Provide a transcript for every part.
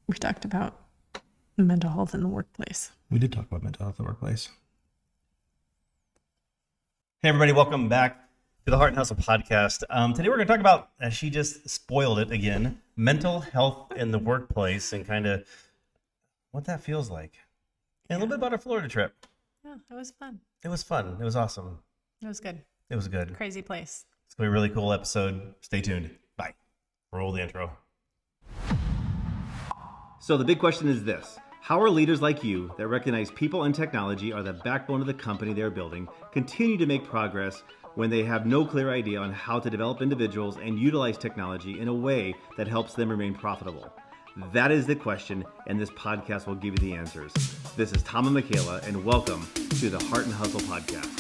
We talked about mental health in the workplace. We did talk about mental health in the workplace. Hey, everybody, welcome back to the Heart and Hustle podcast. Today we're going to talk about, as she just spoiled it again, mental health in the workplace and kind of what that feels like. And a little bit about our Florida trip. Yeah, it was fun. It was fun. It was awesome. It was good. It was good. Crazy place. It's going to be a really cool episode. Stay tuned. Bye. Roll the intro. So the big question is this. How are leaders like you that recognize people and technology are the backbone of the company they're building continue to make progress when they have no clear idea on how to develop individuals and utilize technology in a way that helps them remain profitable? That is the question, and this podcast will give you the answers. This is Tom and Michaela, and welcome to the Heart and Hustle podcast.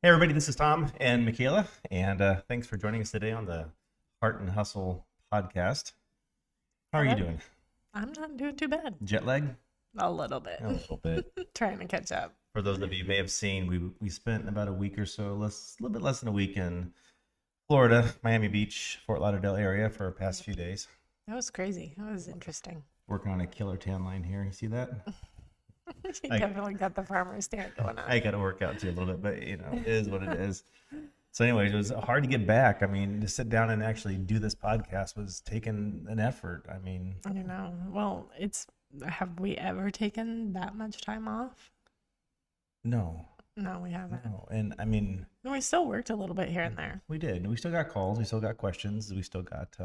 Hey everybody, this is Tom and Michaela, and thanks for joining us today on the Heart and Hustle podcast. How are you doing? I'm not doing too bad. Jet lag? A little bit. A little bit. Trying to catch up. For those of you who may have seen, we spent about a week or so, a little bit less than a week in Florida, Miami Beach, Fort Lauderdale area for the past few days. That was crazy. That was interesting. Working on a killer tan line here. You see that? You definitely got the farmer's stand going on. I got to work out too a little bit, but it is what it is. So anyways, it was hard to get back. I mean, to sit down and actually do this podcast was taking an effort. I mean, I don't know. Well, have we ever taken that much time off? No, we haven't. no. And I mean, We still worked a little bit here and there. we did. We still got calls. We still got questions. We still got,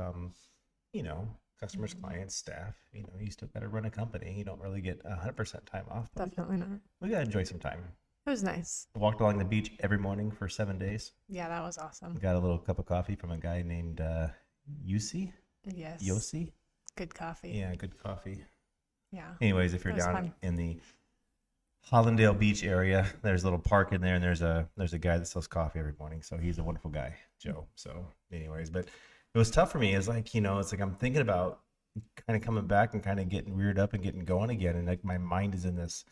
customers, clients, staff. You still got to run a company. You don't really get 100% time off. But Definitely not. we got to enjoy some time. It was nice. Walked along the beach every morning for 7 days. Yeah, that was awesome. Got a little cup of coffee from a guy named Yossi. Yes. Yossi? Good coffee. Yeah, good coffee. Yeah. Anyways, if you're It was down fun. in the Hollandale Beach area, there's a little park in there, and there's a guy that sells coffee every morning. So he's a wonderful guy, Joe. So anyways, but it was tough for me. It's like, it's like I'm thinking about kind of coming back and kind of getting reared up and getting going again. And like my mind is in this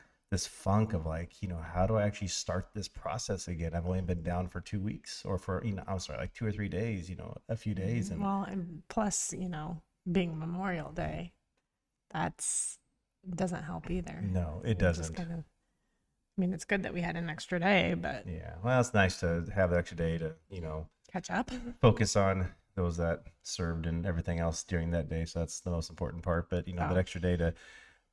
funk of like, how do I actually start this process again? I've only been down for 2 weeks or for, I'm sorry, like 2 or 3 days, a few days. And Well, and plus, being Memorial Day, doesn't help either. no, it It just doesn't. it's good that we had an extra day, but Yeah. Well, it's nice to have the extra day to, catch up. focus on those that served and everything else during that day. So that's the most important part. But, that extra day to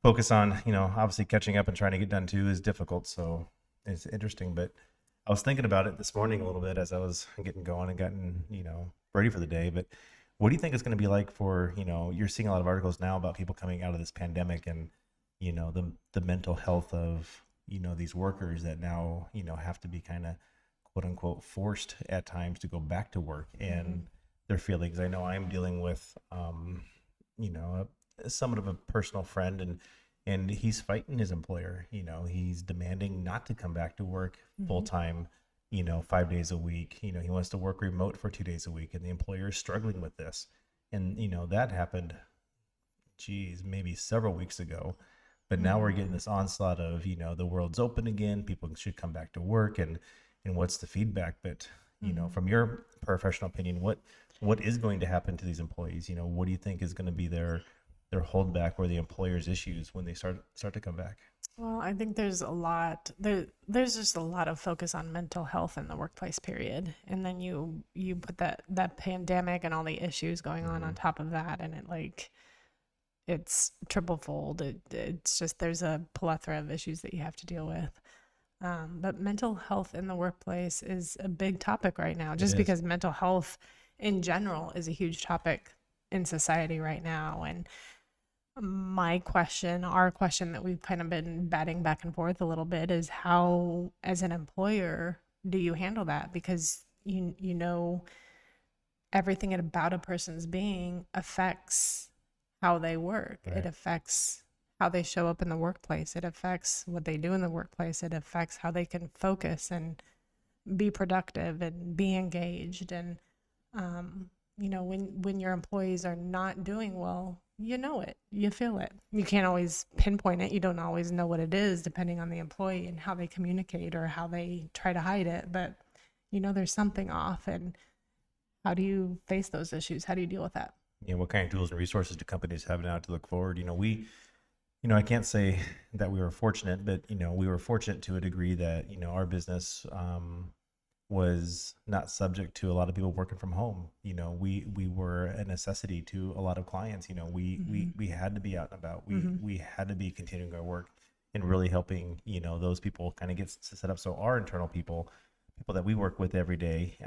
focus on, obviously catching up and trying to get done too is difficult. So it's interesting. But I was thinking about it this morning a little bit as I was getting going and getting, ready for the day. But what do you think it's going to be like for, you're seeing a lot of articles now about people coming out of this pandemic and, the mental health of, these workers that now, have to be kind of quote unquote forced at times to go back to work and their feelings. I know I'm dealing with, somewhat of a personal friend and he's fighting his employer. He's demanding not to come back to work full time, 5 days a week. He wants to work remote for 2 days a week and the employer is struggling with this. And, that happened, maybe several weeks ago. But now we're getting this onslaught of, the world's open again. People should come back to work and what's the feedback? But, from your professional opinion, what is going to happen to these employees? What do you think is going to be their holdback or the employer's issues when they start to come back? Well, I think there's there's just a lot of focus on mental health in the workplace period. And then you put that pandemic and all the issues going on top of that. And it's triple fold. It's just, there's a plethora of issues that you have to deal with. But mental health in the workplace is a big topic right now, just because mental health in general is a huge topic in society right now. And our question that we've kind of been batting back and forth a little bit is how, as an employer, do you handle that? Because everything about a person's being affects how they work. Right. It affects how they show up in the workplace. It affects what they do in the workplace. It affects how they can focus and be productive and be engaged. And, when your employees are not doing well, you feel it. You can't always pinpoint it. You don't always know what it is depending on the employee and how they communicate or how they try to hide it. But, there's something off. And how do you face those issues? How do you deal with that? What kind of tools and resources do companies have now to look forward? I can't say that we were fortunate, but we were fortunate to a degree that our business was not subject to a lot of people working from home. We were a necessity to a lot of clients. We had to be out and about. We had to be continuing our work and really helping those people kind of get set up. So our internal people that we work with every day,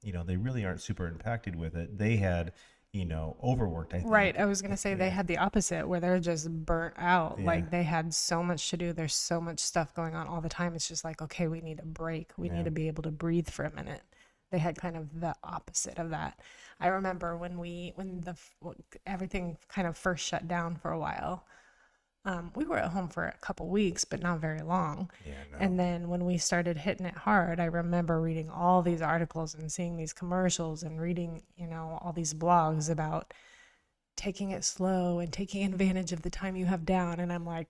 they really aren't super impacted with it. They had overworked, I think. Right. I was going to say they Yeah. had the opposite where they're just burnt out. Yeah. Like they had so much to do. There's so much stuff going on all the time. It's just like, okay, we need a break. We Yeah. need to be able to breathe for a minute. They had kind of the opposite of that. I remember when everything kind of first shut down for a while. We were at home for a couple weeks, but not very long. Yeah, no. And then when we started hitting it hard, I remember reading all these articles and seeing these commercials and reading, all these blogs about taking it slow and taking advantage of the time you have down. And I'm like,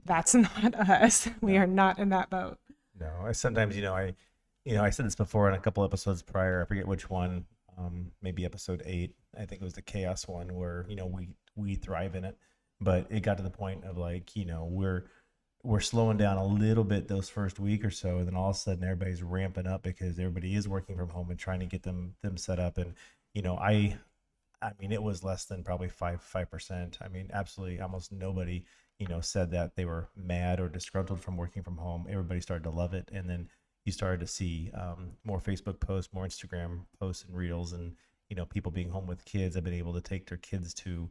that's not us. We No. are not in that boat. No, I sometimes, I said this before in a couple episodes prior. I forget which one. Maybe episode 8. I think it was the chaos one where we thrive in it, but it got to the point of like we're slowing down a little bit those first week or so, and then all of a sudden everybody's ramping up because everybody is working from home and trying to get them set up. And I mean, it was less than probably 5%. I mean, absolutely almost nobody said that they were mad or disgruntled from working from home. Everybody started to love it, and then you started to see more Facebook posts, more Instagram posts and reels, and people being home with kids have been able to take their kids to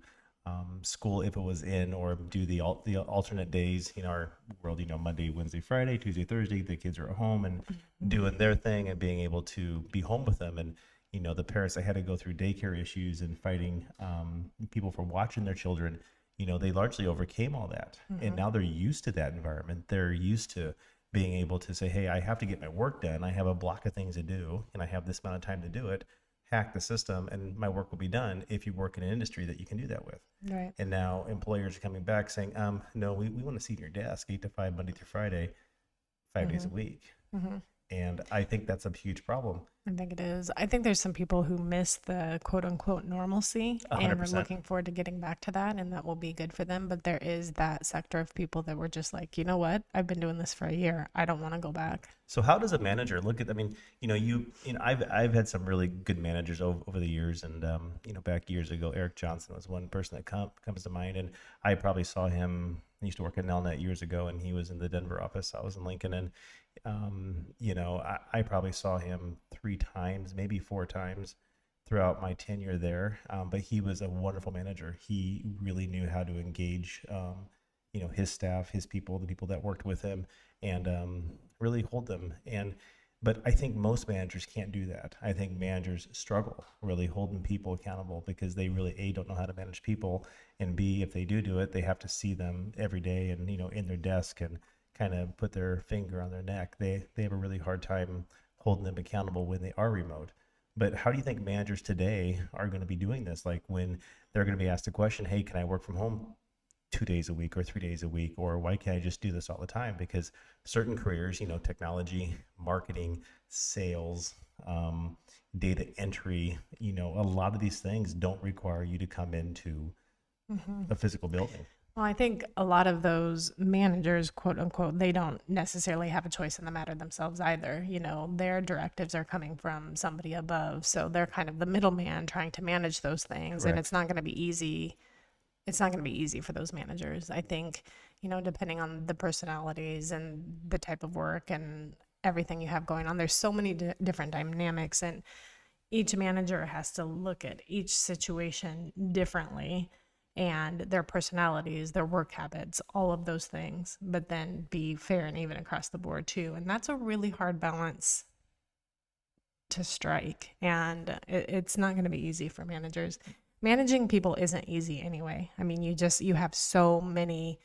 school if it was in, or do the alternate days in our world. Monday, Wednesday, Friday, Tuesday, Thursday, the kids are at home and doing their thing and being able to be home with them. And the parents that had to go through daycare issues and fighting people for watching their children, they largely overcame all that. And now they're used to that environment. They're used to being able to say, hey, I have to get my work done. I have a block of things to do, and I have this amount of time to do it. Hack the system, and my work will be done if you work in an industry that you can do that with. Right. And now employers are coming back saying, no, we want to see your desk 8 to 5, Monday through Friday, 5 days a week. And I think that's a huge problem. I think it is. I think there's some people who miss the quote unquote normalcy and are 100%. looking forward to getting back to that, and that will be good for them. But there is that sector of people that were just like, you know what? I've been doing this for a year. I don't want to go back. So how does a manager look at? I mean, I've had some really good managers over the years, and back years ago, Eric Johnson was one person that comes to mind, and I probably saw him. I used to work at Nelnet years ago, and he was in the Denver office. I was in Lincoln, and I probably saw him 3 times, maybe 4 times throughout my tenure there. But he was a wonderful manager. He really knew how to engage, his staff, his people, the people that worked with him, and really hold them. But I think most managers can't do that. I think managers struggle really holding people accountable because they really A, don't know how to manage people, and B, if they do it, they have to see them every day and in their desk and kind of put their finger on their neck. They have a really hard time holding them accountable when they are remote. But how do you think managers today are going to be doing this? Like when they're going to be asked a question, hey, can I work from home 2 days a week or 3 days a week, or why can't I just do this all the time? Because certain careers, technology, marketing, sales, data entry, a lot of these things don't require you to come into a physical building. Well, I think a lot of those managers, quote unquote, they don't necessarily have a choice in the matter themselves either. Their directives are coming from somebody above. So they're kind of the middleman trying to manage those things. Correct. And it's not going to be easy. It's not going to be easy for those managers. I think, depending on the personalities and the type of work and everything you have going on, there's so many different dynamics, and each manager has to look at each situation differently, and their personalities, their work habits, all of those things, but then be fair and even across the board too. And that's a really hard balance to strike. And it's not going to be easy for managers. Managing people isn't easy anyway. I mean, you have so many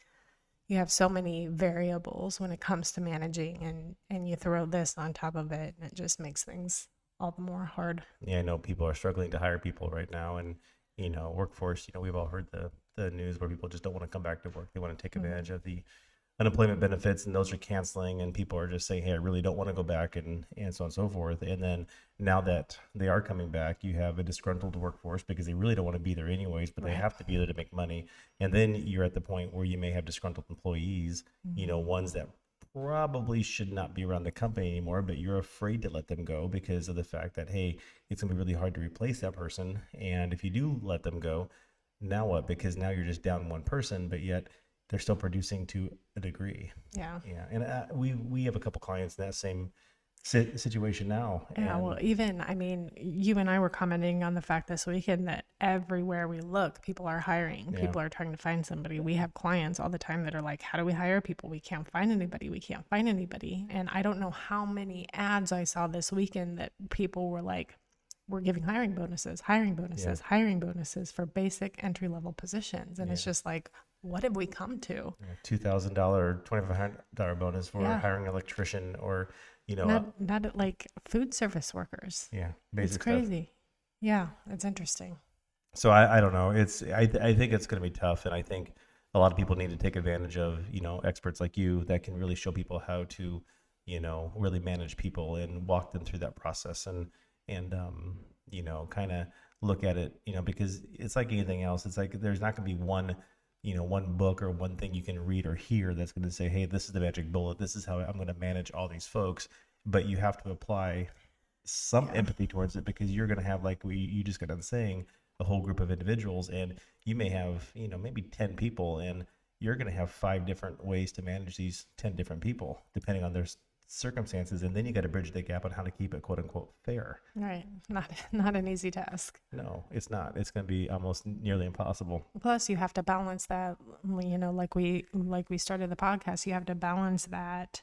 variables when it comes to managing, and you throw this on top of it, and it just makes things all the more hard. Yeah, I know people are struggling to hire people right now, and workforce, we've all heard the news where people just don't want to come back to work. They want to take advantage of unemployment benefits, and those are canceling, and people are just saying, hey, I really don't want to go back, and so on and so forth. And then now that they are coming back, you have a disgruntled workforce because they really don't want to be there anyways, but they Right. have to be there to make money. And then you're at the point where you may have disgruntled employees, ones that probably should not be around the company anymore, but you're afraid to let them go because of the fact that, hey, it's gonna be really hard to replace that person. And if you do let them go, now what? Because now you're just down one person, but yet they're still producing to a degree. Yeah. Yeah, and we have a couple clients in that same situation now, Yeah, well, and even, I mean, you and I were commenting on the fact this weekend that everywhere we look, people are hiring. yeah, People are trying to find somebody. We have clients all the time that are like, how do we hire people? We can't find anybody. We can't find anybody. And I don't know how many ads I saw this weekend that people were like, we're giving hiring bonuses, hiring bonuses for basic entry level positions. And it's yeah. just like, what have we come to? $2,000, $2,500 bonus for Yeah. hiring an electrician, or Not like food service workers. yeah, It's basic stuff. crazy. Yeah, it's interesting. So I don't know. I think it's going to be tough, and I think a lot of people need to take advantage of experts like you that can really show people how to really manage people and walk them through that process, and kind of look at it, because it's like anything else. It's like there's not going to be one book or one thing you can read or hear that's going to say, hey, this is the magic bullet, this is how I'm going to manage all these folks. But you have to apply some empathy towards it, because you're going to have, like you just got done saying, a whole group of individuals, and you may have maybe 10 people, and you're going to have 5 different ways to manage these 10 different people depending on their circumstances, and then you got to bridge the gap on how to keep it quote unquote fair. Right. Not an easy task. No, it's not. It's going to be almost nearly impossible. Plus you have to balance that, like we started the podcast, you have to balance that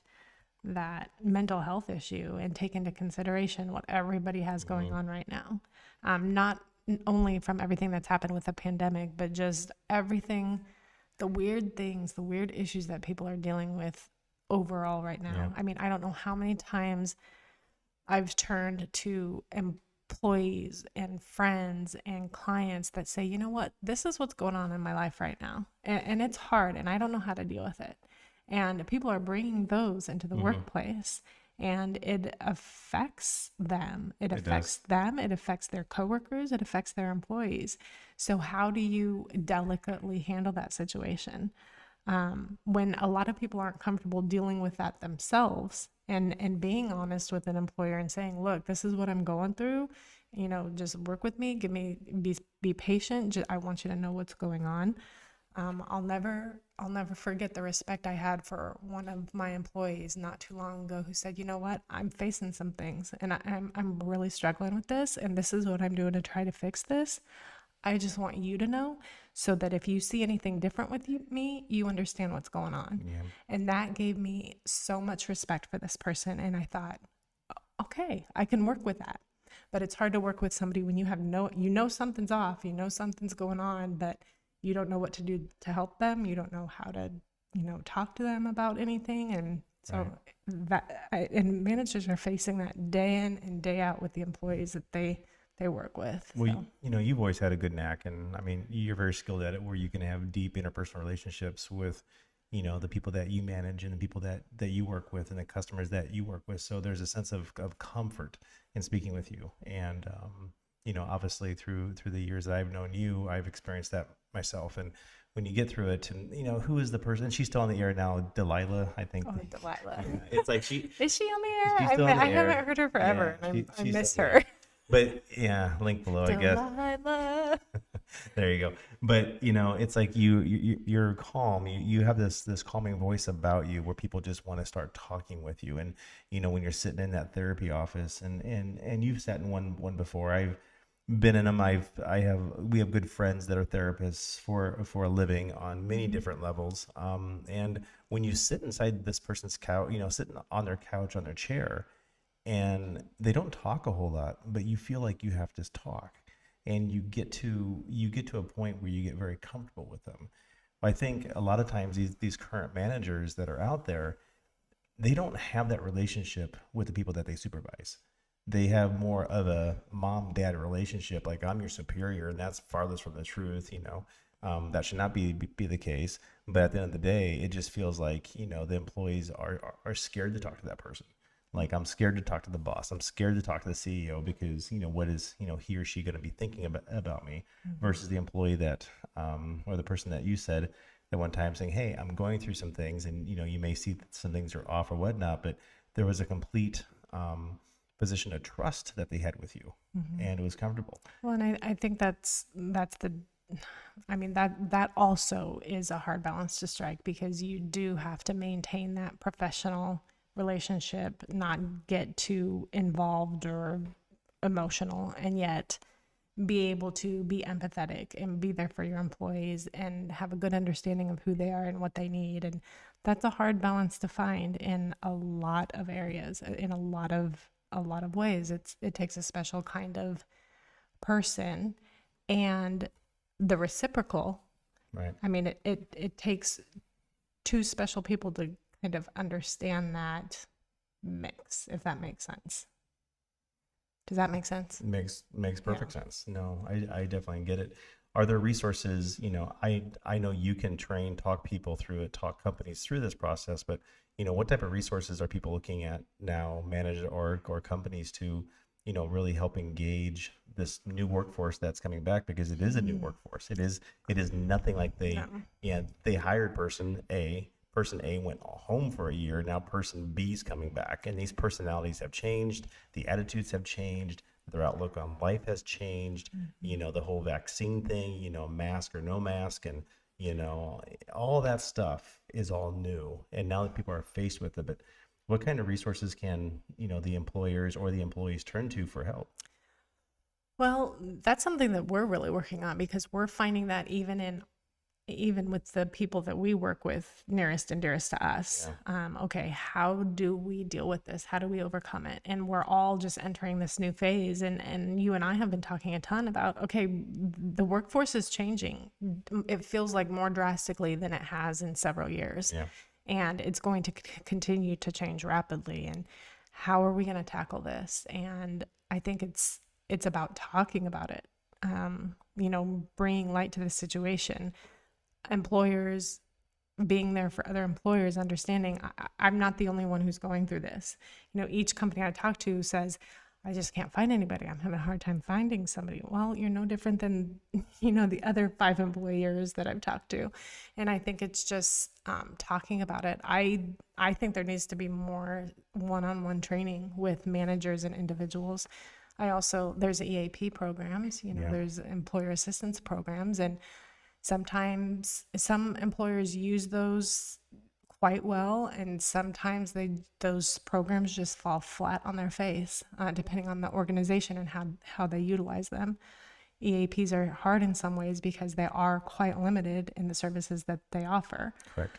mental health issue and take into consideration what everybody has going on right now. Not only from everything that's happened with the pandemic, but just everything, the weird things, the weird issues that people are dealing with overall right now. Yeah. I mean, I don't know how many times I've turned to employees and friends and clients that say, you know what, this is what's going on in my life right now. And it's hard and I don't know how to deal with it. And people are bringing those into the workplace, and it affects them. It affects them. It affects their coworkers. It affects their employees. So how do you delicately handle that situation? When a lot of people aren't comfortable dealing with that themselves, and being honest with an employer and saying, look, this is what I'm going through, just work with me, be patient. I want you to know what's going on. I'll never forget the respect I had for one of my employees not too long ago who said, you know what, I'm facing some things and I'm really struggling with this, and this is what I'm doing to try to fix this. I just want you to know so that if you see anything different with me, you understand what's going on. Yeah. And that gave me so much respect for this person. And I thought, okay, I can work with that. But it's hard to work with somebody when you have something's off, something's going on, but you don't know what to do to help them. You don't know how to, talk to them about anything. And so and managers are facing that day in and day out with the employees that they work with. Well, you've always had a good knack, and I mean, you're very skilled at it, where you can have deep interpersonal relationships with, the people that you manage and the people that you work with and the customers that you work with. So there's a sense of comfort in speaking with you. And, obviously through the years that I've known you, I've experienced that myself. And when you get through it, and who is the person? She's still on the air now, Delilah, I think. Oh, Delilah. Yeah, it's like Is she on the air? She's still on the I air. haven't heard her forever, Yeah, and I she's miss still her. But yeah, link below, I guess. Delilah. There you go. But it's like you're calm. You have this calming voice about you, where people just want to start talking with you. And when you're sitting in that therapy office, and you've sat in one before. I've been in them. We have good friends that are therapists for a living on many different levels. And when you sit inside this person's couch, sitting on their couch, on their chair, and they don't talk a whole lot, but you feel like you have to talk, and you get to a point where you get very comfortable with them. I think a lot of times these current managers that are out there, they don't have that relationship with the people that they supervise. They have more of a mom-dad relationship, like I'm your superior, and that's farthest from the truth. That should not be the case. But at the end of the day, it just feels like, the employees are scared to talk to that person. Like, I'm scared to talk to the boss. I'm scared to talk to the CEO because, what is, he or she going to be thinking about me, versus the employee that, or the person that you said at one time saying, hey, I'm going through some things, and, you may see that some things are off or whatnot, but there was a complete position of trust that they had with you, and it was comfortable. Well, and I think that also is a hard balance to strike, because you do have to maintain that professional relationship, not get too involved or emotional, and yet be able to be empathetic and be there for your employees and have a good understanding of who they are and what they need. And that's a hard balance to find in a lot of areas, in a lot of ways. It takes a special kind of person, and the reciprocal. Right. I mean, it takes two special people to kind of understand that mix, if that makes sense. Does that make sense? Makes perfect sense. No, I definitely get it. Are there resources, I know you can talk people through it, talk companies through this process, but, what type of resources are people looking at now, managed or companies, to, really help engage this new workforce that's coming back? Because it is a new workforce. It is nothing like they hired person A went home for a year. Now person B is coming back, and these personalities have changed. The attitudes have changed. Their outlook on life has changed. The whole vaccine thing, mask or no mask, and, all that stuff is all new. And now that people are faced with it, but what kind of resources can, the employers or the employees turn to for help? Well, that's something that we're really working on, because we're finding that even with the people that we work with nearest and dearest to us, okay, how do we deal with this? How do we overcome it? And we're all just entering this new phase. And you and I have been talking a ton about, okay, the workforce is changing. It feels like more drastically than it has in several years. Yeah. And it's going to continue to change rapidly. And how are we going to tackle this? And I think it's about talking about it, bringing light to the situation. Employers being there for other employers, understanding I'm not the only one who's going through this. Each company I talk to says, I just can't find anybody. I'm having a hard time finding somebody. Well, you're no different than, the other 5 employers that I've talked to. And I think it's just talking about it. I think there needs to be more one-on-one training with managers and individuals. There's EAP programs, there's employer assistance programs, and sometimes some employers use those quite well, and sometimes those programs just fall flat on their face, depending on the organization and how they utilize them. EAPs are hard in some ways because they are quite limited in the services that they offer. Correct.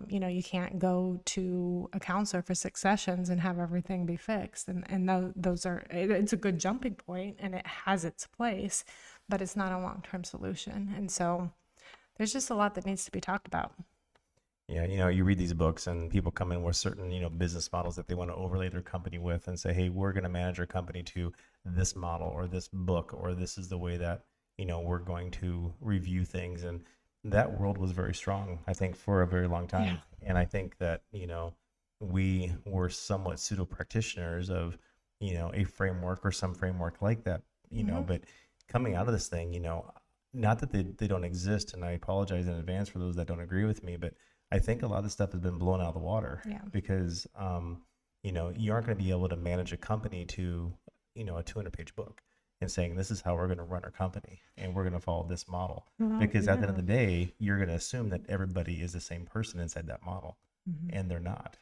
You can't go to a counselor for 6 sessions and have everything be fixed. And it's a good jumping point, and it has its place, but it's not a long-term solution. And so there's just a lot that needs to be talked about. Yeah, you read these books and people come in with certain, business models that they want to overlay their company with and say, hey, we're going to manage our company to this model or this book, or this is the way that, we're going to review things. And that world was very strong, I think, for a very long time. Yeah. And I think that, we were somewhat pseudo practitioners of, a framework or some framework like that, but coming out of this thing, not that they don't exist. And I apologize in advance for those that don't agree with me, but I think a lot of this stuff has been blown out of the water. Yeah. Because, you aren't going to be able to manage a company to, a 200-page book and saying, this is how we're going to run our company and we're going to follow this model. Because at the end of the day, you're going to assume that everybody is the same person inside that model. And they're not.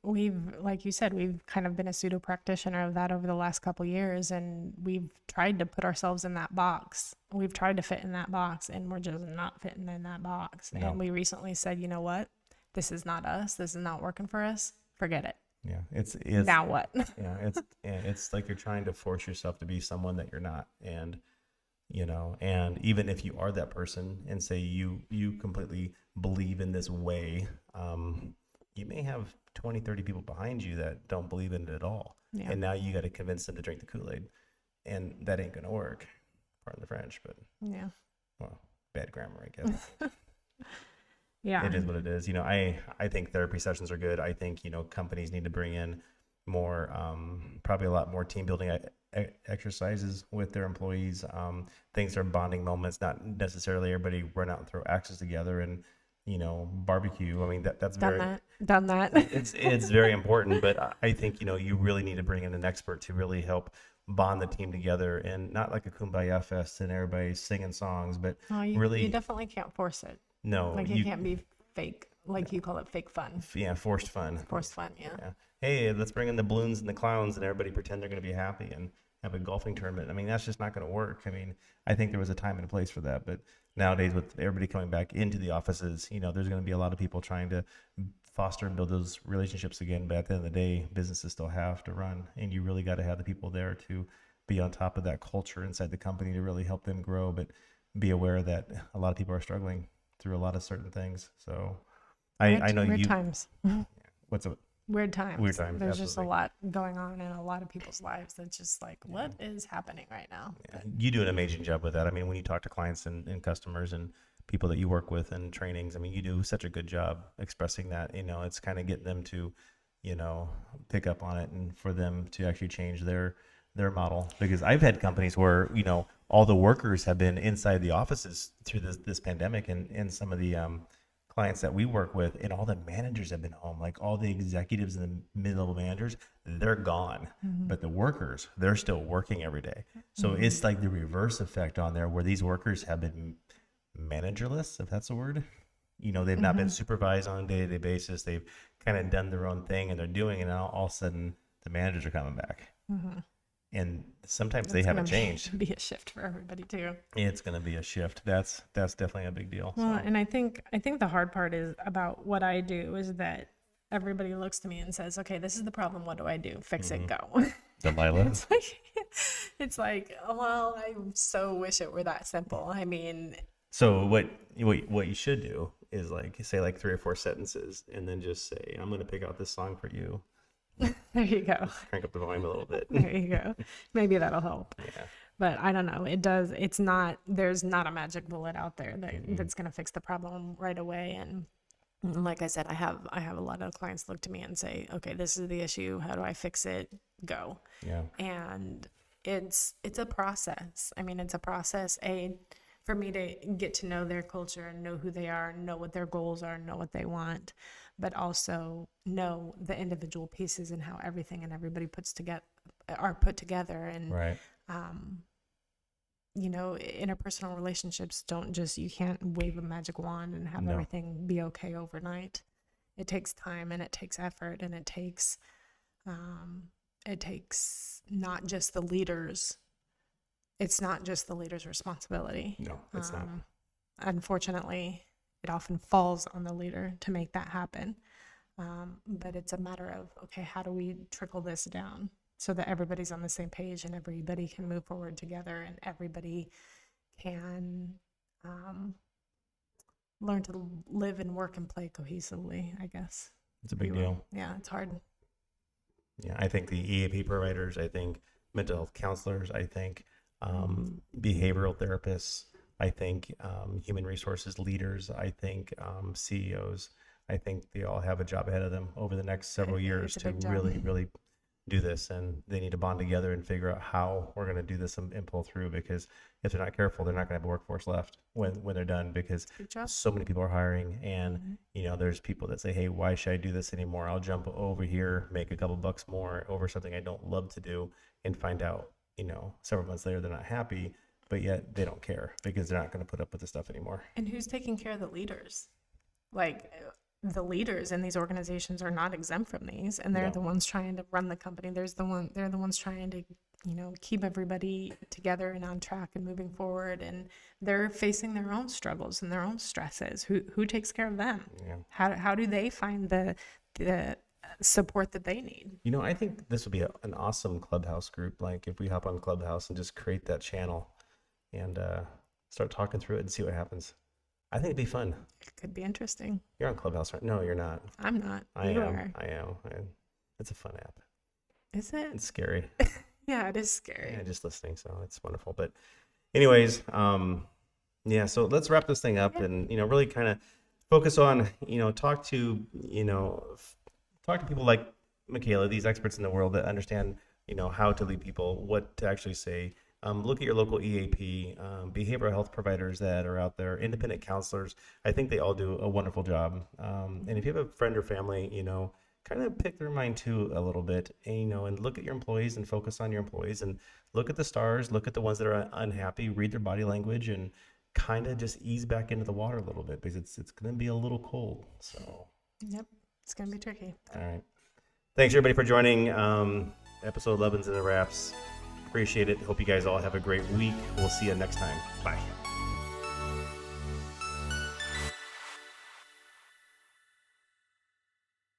We've, like you said, we've kind of been a pseudo practitioner of that over the last couple of years, and we've tried to put ourselves in that box. We've tried to fit in that box, and we're just not fitting in that box. No. And we recently said, you know what? This is not us. This is not working for us. Forget it. Yeah, it's now what? It's like you're trying to force yourself to be someone that you're not, and even if you are that person and say you completely believe in this way, you may have 20-30 people behind you that don't believe in it at all. Yeah. And now you got to convince them to drink the Kool-Aid, and that ain't gonna work. Pardon the French, but yeah. well, bad grammar, I guess. Yeah. It is what it is. I think therapy sessions are good. I think, companies need to bring in more, probably a lot more team building exercises with their employees. Things are bonding moments, not necessarily everybody run out and throw axes together and, barbecue. I mean, that's Done that. it's very important, but I think, you really need to bring in an expert to really help bond the team together, and not like a kumbaya fest and everybody singing songs, but Well, you really, definitely can't force it. no, Like it can't be fake, like you call it fake fun. yeah, forced fun. Forced fun, yeah. Yeah. Hey, let's bring in the balloons and the clowns and everybody pretend they're going to be happy and have a golfing tournament. I mean, that's just not going to work. I mean, I think there was a time and a place for that, but nowadays with everybody coming back into the offices, there's going to be a lot of people trying to foster and build those relationships again. But at the end of the day, businesses still have to run, and you really got to have the people there to be on top of that culture inside the company to really help them grow. But be aware that a lot of people are struggling through a lot of certain things. So I know weird you. times. What's up? Weird times. Weird times, There's just a absolutely. lot going on in a lot of people's lives that's just like, what is happening right now? Yeah, you do an amazing job with that. I mean, when you talk to clients and customers and people that you work with and trainings, I mean, you do such a good job expressing that. It's kind of getting them to, pick up on it, and for them to actually change their model. Because I've had companies where all the workers have been inside the offices through this pandemic, and some of the clients that we work with, and all the managers have been home. Like all the executives and the mid-level managers, they're gone, but the workers, they're still working every day. So it's like the reverse effect on there, where these workers have been managerless, if that's a word. They've not been supervised on a day-to-day basis. They've kind of done their own thing, and they're doing it, and all of a sudden the managers are coming back. And sometimes they haven't changed. Be a shift for everybody too. It's going to be a shift. That's definitely a big deal. Well, So, and I think the hard part is about what I do is that everybody looks to me and says, "Okay, this is the problem. What do I do? Fix it. Go." Delilah. It's like, well, I so wish it were that simple. I mean, So what you should do is say 3 or 4 sentences, and then just say, "I'm going to pick out this song for you." there you go. Crank up the volume a little bit. There you go. Maybe that'll help. Yeah. But I don't know. There's not a magic bullet out there that's going to fix the problem right away. And like I said, I have a lot of clients look to me and say, okay, this is the issue. How do I fix it? Go. Yeah. And it's a process. I mean, it's a process, for me to get to know their culture and know who they are, know what their goals are, know what they want, but also know the individual pieces and how everything and everybody put together. And Right. interpersonal relationships you can't wave a magic wand and have No. everything be okay overnight. It takes time, and it takes effort, and it takes not just the leaders. It's not just the leader's responsibility. No, it's not. Unfortunately, it often falls on the leader to make that happen. But it's a matter of, okay, how do we trickle this down so that everybody's on the same page and everybody can move forward together and everybody can learn to live and work and play cohesively, I guess. It's a big deal. Yeah, it's hard. Yeah, I think the EAP providers, I think mental health counselors, I think behavioral therapists, I think human resources leaders, I think CEOs, I think they all have a job ahead of them over the next several years It's a to big job. really, really do this. And they need to bond together and figure out how we're going to do this and pull through, because if they're not careful, they're not going to have a workforce left when they're done, because Good job. so many people are hiring, and there's people that say, hey, why should I do this anymore? I'll jump over here, make a couple bucks more over something I don't love to do, and find out several months later they're not happy, but yet they don't care because they're not going to put up with the stuff anymore. And who's taking care of the leaders? Like, the leaders in these organizations are not exempt from these, and they're No. the ones trying to run the company. They're the ones trying to keep everybody together and on track and moving forward, and they're facing their own struggles and their own stresses. Who takes care of them? Yeah. How do they find the support that they need? I think this would be an awesome Clubhouse group. Like if we hop on Clubhouse and just create that channel and start talking through it and see what happens. I think it'd be fun. It could be interesting. You're on Clubhouse, right? No, you're not. I'm not. I You am. are. I am. It's a fun app. Is it? It's scary. Yeah, it is scary. Yeah, just listening, so it's wonderful. But anyways, Yeah, so let's wrap this thing up and, really kind of focus on, talk to people like Michaela, these experts in the world that understand, how to lead people, what to actually say. Look at your local EAP, behavioral health providers that are out there, independent counselors. I think they all do a wonderful job. And if you have a friend or family, kind of pick their mind too a little bit, and look at your employees and focus on your employees and look at the stars, look at the ones that are unhappy, read their body language, and kind of just ease back into the water a little bit because it's going to be a little cold. So, Yep, it's gonna be tricky. all right. Thanks everybody for joining. Episode 11's in the wraps. Appreciate it. Hope you guys all have a great week. We'll see you next time. Bye.